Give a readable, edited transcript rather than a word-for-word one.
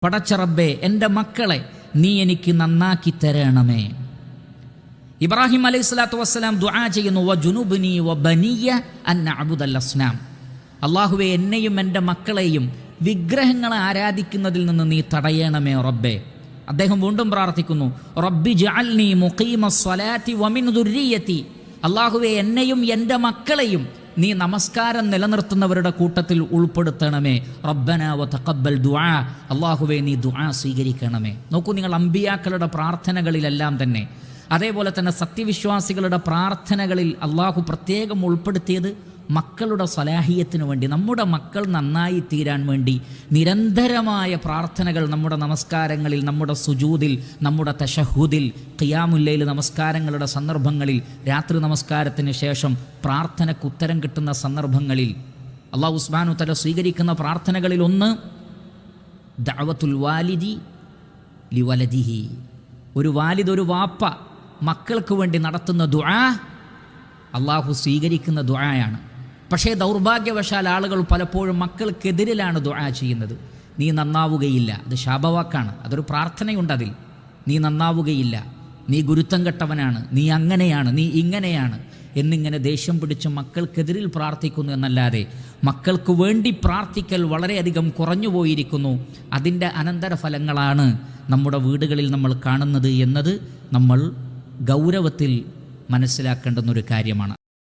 പടച്ച റബ്ബേ, എൻ്റെ മക്കളെ നീ എനിക്ക് നന്നാക്കി തരണമേ. ഇബ്രാഹിം അലൈഹി സ്വലാത്തു വസ്സലാം ദുആ ചെയ്യുന്നു, വജുനുബ്നി വബനിയ അൻ നഅ്ബുദൽ അസ്നാം. അല്ലാഹുവേ, എന്നെയും എൻ്റെ മക്കളെയും വിഗ്രഹങ്ങളെ ആരാധിക്കുന്നതിൽ നിന്ന് നീ തടയണമേ റബ്ബേ. അദ്ദേഹം വീണ്ടും പ്രാർത്ഥിക്കുന്നു, റബ്ബി ജഅൽനി മുഖീമസ്സലാത്തി വമിൻ ദുർരിയതി. അല്ലാഹുവേ, എന്നെയും എൻ്റെ മക്കളെയും നീ നമസ്കാരം നിലനിർത്തുന്നവരുടെ കൂട്ടത്തിൽ ഉൾപ്പെടുത്തണമേ. റബ്ബന വതഖബ്ബൽ ദുആ. അല്ലാഹുവേ, നീ ദുആ സ്വീകരിക്കണമേ. നോക്കൂ, നിങ്ങൾ അമ്പിയാക്കളുടെ പ്രാർത്ഥനകളിലെല്ലാം തന്നെ, അതേപോലെ തന്നെ സത്യവിശ്വാസികളുടെ പ്രാർത്ഥനകളിൽ അള്ളാഹു പ്രത്യേകം ഉൾപ്പെടുത്തിയത് മക്കളുടെ സലാഹിയത്തിനു വേണ്ടി, നമ്മുടെ മക്കൾ നന്നായി തീരാൻ വേണ്ടി നിരന്തരമായ പ്രാർത്ഥനകൾ നമ്മുടെ നമസ്കാരങ്ങളിൽ, നമ്മുടെ സുജൂദിൽ, നമ്മുടെ തശഹുദിൽ, ഖിയാമുൽ ലൈൽ നമസ്കാരങ്ങളുടെ സന്ദർഭങ്ങളിൽ, രാത്രി നമസ്കാരത്തിന് ശേഷം പ്രാർത്ഥനയ്ക്ക് ഉത്തരം കിട്ടുന്ന സന്ദർഭങ്ങളിൽ അല്ലാഹു സുബ്ഹാനഹു വ തആല സ്വീകരിക്കുന്ന പ്രാർത്ഥനകളിൽ ഒന്ന് ദഅവത്തുൽ വാലിദി ലിവലദിഹി. ഒരു വാലിദ്, ഒരു വാപ്പ മക്കൾക്ക് വേണ്ടി നടത്തുന്ന ദുആ അള്ളാഹു സ്വീകരിക്കുന്ന ദുആയാണ്. പക്ഷേ ദൗർഭാഗ്യവശാൽ ആളുകൾ പലപ്പോഴും മക്കൾക്കെതിരിലാണ് ദുആ ചെയ്യുന്നത്. നീ നന്നാവുകയില്ല, അത് ശാപവാക്കാണ്, അതൊരു പ്രാർത്ഥനയുണ്ട് അതിൽ. നീ നന്നാവുകയില്ല, നീ ഗുരുത്തം കെട്ടവനാണ്, നീ അങ്ങനെയാണ്, നീ ഇങ്ങനെയാണ് എന്നിങ്ങനെ ദേഷ്യം പിടിച്ച് മക്കൾക്കെതിരിൽ പ്രാർത്ഥിക്കുന്നു എന്നല്ലാതെ മക്കൾക്ക് വേണ്ടി പ്രാർത്ഥിക്കൽ വളരെയധികം കുറഞ്ഞു പോയിരിക്കുന്നു. അതിൻ്റെ അനന്തരഫലങ്ങളാണ് നമ്മുടെ വീടുകളിൽ നമ്മൾ കാണുന്നത് എന്നത് നമ്മൾ ഗൗരവത്തിൽ മനസ്സിലാക്കേണ്ടുന്നൊരു കാര്യമാണ്.